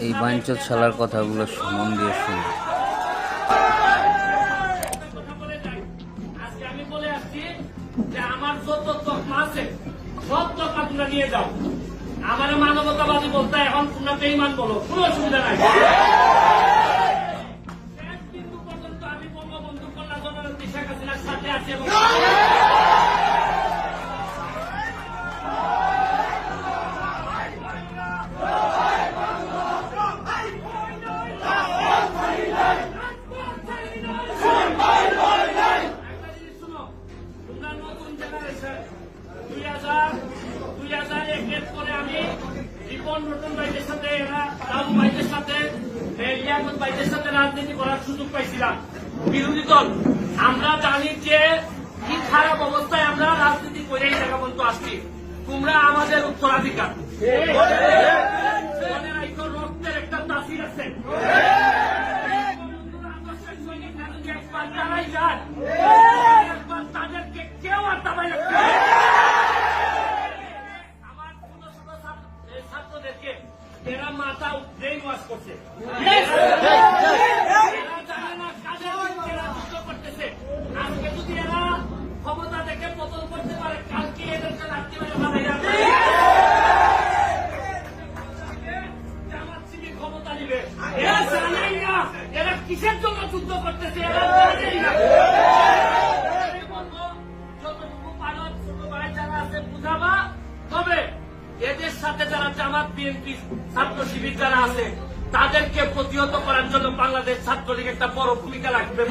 এই বাঞ্চত শালার কথাগুলো মন দিয়ে শুনি। আজকে আমি বলে আসছি যে আমার যত তকমা আছে সব তকমা তোমরা নিয়ে যাও। আমার মানবতাবাদী বলতে এখন তোমরা বেঈমান বলো, কোনো অসুবিধা নাই। শেষ বিন্দু পর্যন্ত আমি বঙ্গবন্ধু কন্যা জননেত্রী শেখ হাসিনার সাথে আছি এবং রাজনীতি করার সুযোগ পাইছিলাম। বিরোধী দল আমরা জানি যে কি খারাপ অবস্থায় আমরা রাজনীতি করে এই জায়গা পর্যন্ত আসছি। তোমরা আমাদের উত্তরাধিকার, রক্তের একটা তাসির আছে। তাদেরকে কেউ আর দাবাই রাখতে আমার ছোট ছোট ছাত্রদেরকে এরা মাথা ব্রেইন ওয়াশ করছে। আজকে যদি এরা ক্ষমতা থেকে পতন করতে পারে, কালকে এদেরকে রাখতে পারে জামাত শিবির ক্ষমতা নিবে। এরা জানেই না এরা কিসের জন্য যুদ্ধ করতেছে, এরা জানেই না। যতটুকু পারো ছোট ভাই যারা আছে বুঝাবা, তবে এদের সাথে যারা জামাত বিএনপি ছাত্র শিবির যারা আছে তাদেরকে প্রতিহত করার জন্য বাংলাদেশ ছাত্রলীগ একটা বড় ভূমিকা রাখবে।